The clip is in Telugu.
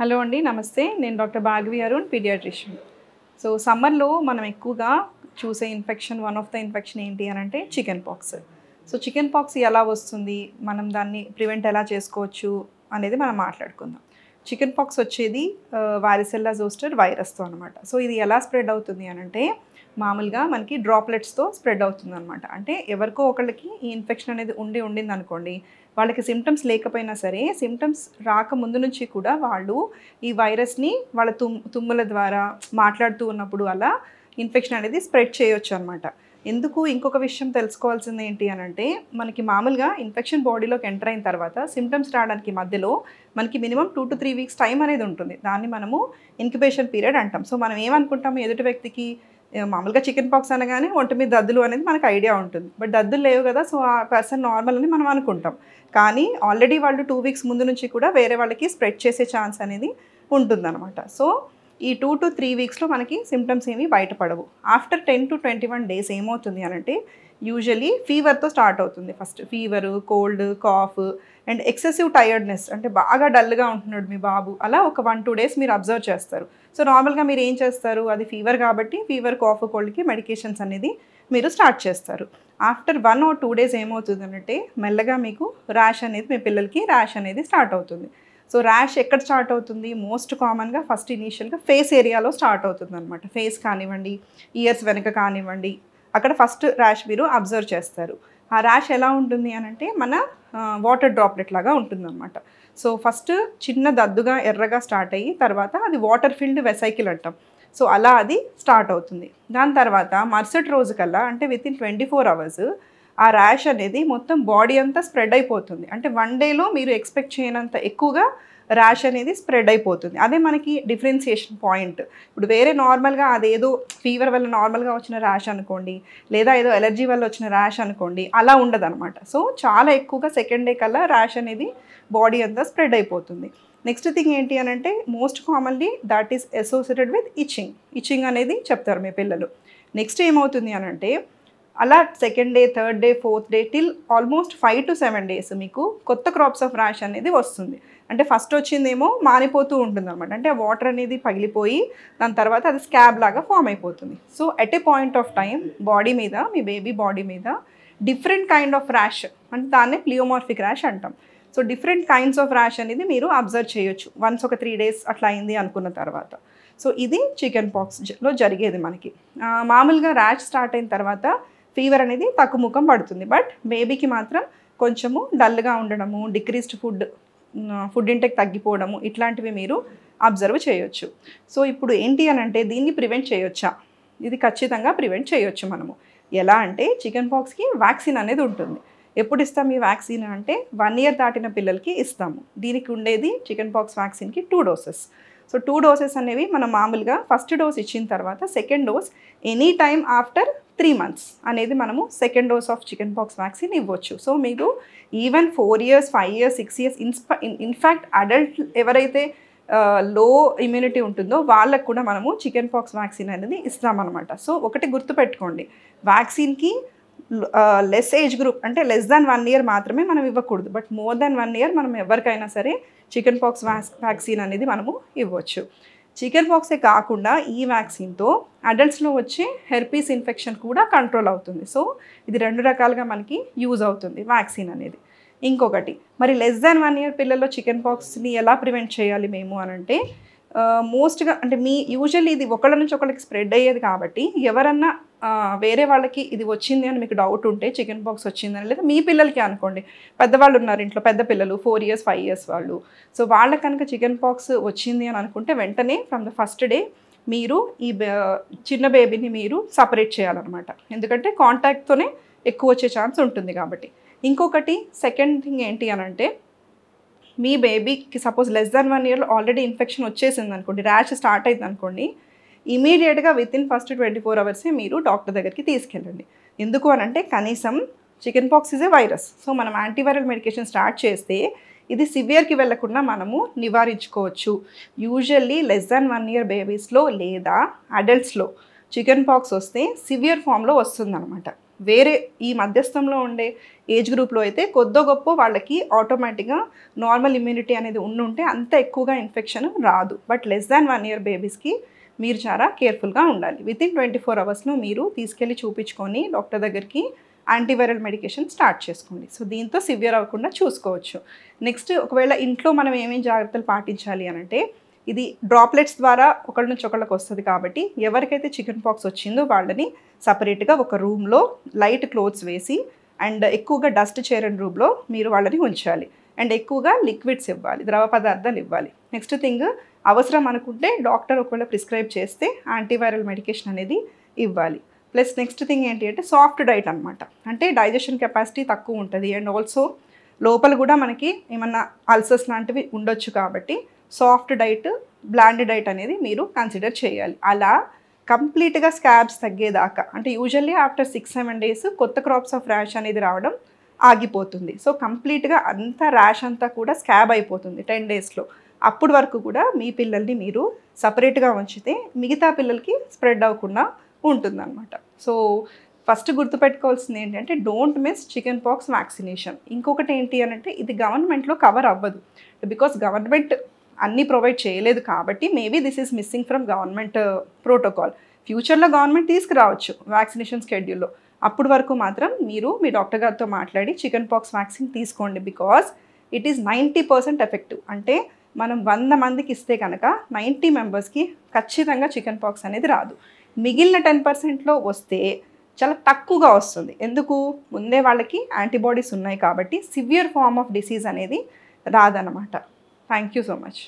హలో అండి, నమస్తే. నేను doctor Bhargavi Arun, paediatrician. So సమ్మర్లో మనం ఎక్కువగా చూసే infection, one of the infection ఏంటి అని అంటే chicken pox. So chicken pox ఎలా వస్తుంది, మనం దాన్ని ప్రివెంట్ ఎలా చేసుకోవచ్చు అనేది మనం మాట్లాడుకుందాం. చికెన్ పాక్స్ వచ్చేది వారిసెల్లా జోస్టర్ వైరస్తో అనమాట. సో ఇది ఎలా స్ప్రెడ్ అవుతుంది అని అంటే మామూలుగా మనకి డ్రాప్లెట్స్తో స్ప్రెడ్ అవుతుంది అనమాట. అంటే ఎవరికో ఒకళ్ళకి ఈ ఇన్ఫెక్షన్ అనేది ఉండింది అనుకోండి, వాళ్ళకి సిమ్టమ్స్ లేకపోయినా సరే సిమ్టమ్స్ రాకముందు నుంచి కూడా వాళ్ళు ఈ వైరస్ని వాళ్ళ తుమ్ముల ద్వారా మాట్లాడుతూ ఉన్నప్పుడు అలా ఇన్ఫెక్షన్ అనేది స్ప్రెడ్ చేయొచ్చు అనమాట. ఎందుకు ఇంకొక విషయం తెలుసుకోవాల్సింది ఏంటి అని అంటే మనకి మామూలుగా ఇన్ఫెక్షన్ బాడీలోకి ఎంటర్ అయిన తర్వాత సిమ్టమ్స్ రావడానికి మధ్యలో మనకి మినిమం 2 to 3 వీక్స్ టైం అనేది ఉంటుంది. దాన్ని మనము ఇంక్యుబేషన్ పీరియడ్ అంటాం. సో మనం ఏమనుకుంటాము, ఎదుటి వ్యక్తికి మామూలుగా చికెన్ పాక్స్ అనగానే ఒంటి మీద దద్దులు అనేది మనకు ఐడియా ఉంటుంది. బట్ దద్దులు లేవు కదా, సో ఆ పర్సన్ నార్మల్ అని మనం అనుకుంటాం. కానీ ఆల్రెడీ వాళ్ళు 2 వీక్స్ ముందు నుంచి కూడా వేరే వాళ్ళకి స్ప్రెడ్ చేసే ఛాన్స్ అనేది ఉంటుందన్నమాట. సో ఈ 2 to 3 వీక్స్లో మనకి సిమ్టమ్స్ ఏమీ బయటపడవు. ఆఫ్టర్ 10 to 21 డేస్ ఏమవుతుంది అని అంటే యూజువలీ ఫీవర్తో స్టార్ట్ అవుతుంది. First fever, cold, cough and excessive tiredness, అంటే బాగా డల్గా ఉంటున్నాడు మీ బాబు, అలా ఒక 1-2 డేస్ మీరు అబ్జర్వ్ చేస్తారు. సో నార్మల్గా మీరు ఏం చేస్తారు, అది ఫీవర్ కాబట్టి ఫీవర్, కాఫ్, కోల్డ్కి మెడికేషన్స్ అనేది మీరు స్టార్ట్ చేస్తారు. ఆఫ్టర్ 1 or 2 డేస్ ఏమవుతుంది అంటే మెల్లగా మీకు ర్యాష్ అనేది, మీ పిల్లలకి ర్యాష్ అనేది స్టార్ట్ అవుతుంది. సో ర్యాష్ ఎక్కడ స్టార్ట్ అవుతుంది, మోస్ట్ కామన్గా ఫస్ట్ ఇనీషియల్గా ఫేస్ ఏరియాలో స్టార్ట్ అవుతుంది అనమాట. ఫేస్ కానివ్వండి, ఇయర్స్ వెనక కానివ్వండి, అక్కడ ఫస్ట్ ర్యాష్ మీరు అబ్జర్వ్ చేస్తారు. ఆ ర్యాష్ ఎలా ఉంటుంది అని అంటే మన వాటర్ డ్రాప్లెట్ లాగా ఉంటుందన్నమాట. సో ఫస్ట్ చిన్న దద్దుగా ఎర్రగా స్టార్ట్ అయ్యి తర్వాత అది వాటర్ ఫిల్డ్ వెసైకిల్ అంటాం. సో అలా అది స్టార్ట్ అవుతుంది. దాని తర్వాత మరుసటి రోజు కల్లా, అంటే వితిన్ 24 అవర్స్ ఆ ర్యాష్ అనేది మొత్తం బాడీ అంతా స్ప్రెడ్ అయిపోతుంది. అంటే 1 డేలో మీరు ఎక్స్పెక్ట్ చేయనంత ఎక్కువగా ర్యాష్ అనేది స్ప్రెడ్ అయిపోతుంది. అదే మనకి డిఫరెన్సియేషన్ పాయింట్. ఇప్పుడు వేరే నార్మల్గా అదేదో ఫీవర్ వల్ల నార్మల్గా వచ్చిన ర్యాష్ అనుకోండి, లేదా ఏదో ఎలర్జీ వల్ల వచ్చిన ర్యాష్ అనుకోండి, అలా ఉండదన్నమాట. సో చాలా ఎక్కువగా సెకండ్ డే కల్లా ర్యాష్ అనేది బాడీ అంతా స్ప్రెడ్ అయిపోతుంది. నెక్స్ట్ థింగ్ ఏంటి అని అంటే most commonly that is associated with itching అనేది చెప్తారు మీ పిల్లలు. నెక్స్ట్ ఏమవుతుంది అని అంటే అలా second day, third day, fourth day till almost 5 to 7 days మీకు కొత్త క్రాప్స్ ఆఫ్ ర్యాష్ అనేది వస్తుంది. అంటే ఫస్ట్ వచ్చిందేమో మానిపోతూ ఉంటుంది అనమాట. అంటే ఆ వాటర్ అనేది పగిలిపోయి దాని తర్వాత అది స్కాబ్ లాగా ఫామ్ అయిపోతుంది. So at a point of time body మీద, మీ బేబీ బాడీ మీద డిఫరెంట్ కైండ్ ఆఫ్ ర్యాష్, అంటే దాన్నే ప్లియోమార్ఫిక్ ర్యాష్ అంటాం. So different kinds of rash అనేది మీరు అబ్జర్వ్ చేయొచ్చు వన్స్ ఒక 3 డేస్ అట్లా అయింది అనుకున్న తర్వాత. సో ఇది చికెన్ పాక్స్లో జరిగేది మనకి. మామూలుగా ర్యాష్ స్టార్ట్ అయిన తర్వాత ఫీవర్ అనేది తగ్గుముఖం పడుతుంది. బట్ బేబీకి మాత్రం కొంచెము డల్గా ఉండడము, డిక్రీస్డ్ ఫుడ్ ఇంటేక్ తగ్గిపోవడము, ఇట్లాంటివి మీరు అబ్జర్వ్ చేయొచ్చు. సో ఇప్పుడు ఏంటి అని అంటే దీన్ని ప్రివెంట్ చేయొచ్చా? ఇది ఖచ్చితంగా ప్రివెంట్ చేయొచ్చు మనము. ఎలా అంటే చికెన్ పాక్స్కి వ్యాక్సిన్ అనేది ఉంటుంది. ఎప్పుడు ఇస్తాం ఈ వ్యాక్సిన్ అంటే 1 year దాటిన పిల్లలకి ఇస్తాము. దీనికి ఉండేది చికెన్ పాక్స్ వ్యాక్సిన్కి 2 డోసెస్. సో 2 డోసెస్ అనేవి మనం మామూలుగా ఫస్ట్ డోస్ ఇచ్చిన తర్వాత second dose any time after 3 months అనేది మనము second dose of chicken pox vaccine ఇవ్వచ్చు. సో మీకు even 4 years, 5 years, 6 years, in fact adult ఎవరైతే లో ఇమ్యూనిటీ ఉంటుందో వాళ్ళకు కూడా మనము చికెన్ పాక్స్ వ్యాక్సిన్ అనేది ఇస్తామన్నమాట. సో ఒకటి గుర్తుపెట్టుకోండి, వ్యాక్సిన్కి లెస్ ఏజ్ గ్రూప్, అంటే less than 1 year మాత్రమే మనం ఇవ్వకూడదు. బట్ more than 1 year మనం ఎవరికైనా సరే చికెన్ పాక్స్ వ్యాక్సిన్ అనేది మనము ఇవ్వచ్చు. చికెన్ పాక్సే కాకుండా ఈ వ్యాక్సిన్తో అడల్ట్స్లో వచ్చే హెర్పీస్ ఇన్ఫెక్షన్ కూడా కంట్రోల్ అవుతుంది. సో ఇది 2 రకాలుగా మనకి యూజ్ అవుతుంది వ్యాక్సిన్ అనేది. ఇంకొకటి, మరి less than 1 year పిల్లల్లో చికెన్ పాక్స్ని ఎలా ప్రివెంట్ చేయాలి మేము అని అంటే మోస్ట్గా, అంటే యూజువల్లీ ఇది ఒకళ్ళ నుంచి ఒకళ్ళకి స్ప్రెడ్ అయ్యేది కాబట్టి ఎవరన్నా వేరే వాళ్ళకి ఇది వచ్చింది అని మీకు డౌట్ ఉంటే, చికెన్ పాక్స్ వచ్చిందని, లేదా మీ పిల్లలకి అనుకోండి, పెద్దవాళ్ళు ఉన్నారు ఇంట్లో, పెద్ద పిల్లలు 4 years, 5 years వాళ్ళు, సో వాళ్ళకి కనుక చికెన్ పాక్స్ వచ్చింది అని అనుకుంటే వెంటనే ఫ్రమ్ ద ఫస్ట్ డే మీరు ఈ చిన్న బేబీని మీరు సపరేట్ చేయాలన్నమాట. ఎందుకంటే కాంటాక్ట్తోనే ఎక్కువ వచ్చే ఛాన్స్ ఉంటుంది కాబట్టి. ఇంకొకటి సెకండ్ థింగ్ ఏంటి అని అంటే మీ బేబీకి suppose less than 1 year already infection వచ్చేసింది అనుకోండి, ర్యాష్ స్టార్ట్ అయింది అనుకోండి, ఇమీడియట్గా వితిన్ ఫస్ట్ 24 hours మీరు డాక్టర్ దగ్గరికి తీసుకెళ్ళండి. ఎందుకు అని అంటే కనీసం chicken pox is a virus. So మనం యాంటీవైరల్ మెడికేషన్ స్టార్ట్ చేస్తే ఇది సివియర్కి వెళ్లకుండా మనము నివారించుకోవచ్చు. యూజువల్లీ less than 1 year బేబీస్లో లేదా అడల్ట్స్లో చికెన్ పాక్స్ వస్తే సివియర్ ఫామ్లో వస్తుందన్నమాట. వేరే ఈ మధ్యస్థంలో ఉండే ఏజ్ గ్రూప్లో అయితే కొద్దో గొప్ప వాళ్ళకి ఆటోమేటిక్గా నార్మల్ ఇమ్యూనిటీ అనేది ఉండుంటే అంత ఎక్కువగా ఇన్ఫెక్షన్ రాదు. బట్ లెస్ దాన్ 1 ఇయర్ బేబీస్కి మీరు చాలా కేర్ఫుల్గా ఉండాలి. వితిన్ 24 అవర్స్లో మీరు తీసుకెళ్ళి చూపించుకొని డాక్టర్ దగ్గరికి యాంటీవైరల్ మెడికేషన్ స్టార్ట్ చేసుకోండి. సో దీంతో సివియర్ అవ్వకుండా చూసుకోవచ్చు. నెక్స్ట్ ఒకవేళ ఇంట్లో మనం ఏమేమి జాగ్రత్తలు పాటించాలి అనంటే, ఇది డ్రాప్లెట్స్ ద్వారా ఒకళ్ళ నుంచి ఒకళ్ళకి వస్తుంది కాబట్టి ఎవరికైతే చికెన్ పాక్స్ వచ్చిందో వాళ్ళని సపరేట్గా ఒక రూమ్లో లైట్ క్లోత్స్ వేసి అండ్ ఎక్కువగా డస్ట్ చేరని రూమ్లో మీరు వాళ్ళని ఉంచాలి. అండ్ ఎక్కువగా లిక్విడ్స్ ఇవ్వాలి, ద్రవ పదార్థాలు ఇవ్వాలి. నెక్స్ట్ థింగ్, అవసరం అనుకుంటే డాక్టర్ ఒకవేళ ప్రిస్క్రైబ్ చేస్తే యాంటీవైరల్ మెడికేషన్ అనేది ఇవ్వాలి. ప్లస్ నెక్స్ట్ థింగ్ ఏంటి అంటే సాఫ్ట్ డైట్ అనమాట. అంటే డైజెషన్ కెపాసిటీ తక్కువ ఉంటుంది అండ్ ఆల్సో లోపల కూడా మనకి ఏమన్నా అల్సర్స్ లాంటివి ఉండొచ్చు కాబట్టి సాఫ్ట్ డైట్, బ్లాండ్ డైట్ అనేది మీరు కన్సిడర్ చేయాలి. అలా కంప్లీట్గా స్కాబ్స్ తగ్గేదాకా, అంటే యూజువల్లీ ఆఫ్టర్ 6-7 డేస్ కొత్త క్రాప్స్ ఆఫ్ ర్యాష్ అనేది రావడం ఆగిపోతుంది. సో కంప్లీట్గా అంతా ర్యాష్ అంతా కూడా స్కాబ్ అయిపోతుంది 10 డేస్లో. అప్పటి వరకు కూడా మీ పిల్లల్ని మీరు సపరేట్గా ఉంచితే మిగతా పిల్లలకి స్ప్రెడ్ అవ్వకుండా ఉంటుందన్నమాట. సో ఫస్ట్ గుర్తుపెట్టుకోవాల్సింది ఏంటంటే don't miss chicken pox vaccination. ఇంకొకటి ఏంటి అని అంటే ఇది గవర్నమెంట్లో కవర్ అవ్వదు, బికాస్ గవర్నమెంట్ అన్నీ ప్రొవైడ్ చేయలేదు కాబట్టి maybe this is missing from government protocol. ఫ్యూచర్లో గవర్నమెంట్ తీసుకురావచ్చు వ్యాక్సినేషన్ స్కెడ్యూల్లో. అప్పటి వరకు మాత్రం మీరు మీ డాక్టర్ గారితో మాట్లాడి చికెన్ పాక్స్ వ్యాక్సిన్ తీసుకోండి, బికాస్ ఇట్ ఈస్ 90% ఎఫెక్టివ్. అంటే మనం 100 మందికి ఇస్తే కనుక 90 మెంబర్స్కి ఖచ్చితంగా చికెన్ పాక్స్ అనేది రాదు. మిగిలిన 10%లో వస్తే చాలా తక్కువగా వస్తుంది. ఎందుకు? ముందే వాళ్ళకి యాంటీబాడీస్ ఉన్నాయి కాబట్టి సివియర్ ఫార్మ్ ఆఫ్ డిసీజ్ అనేది రాదన్నమాట. Thank you so much.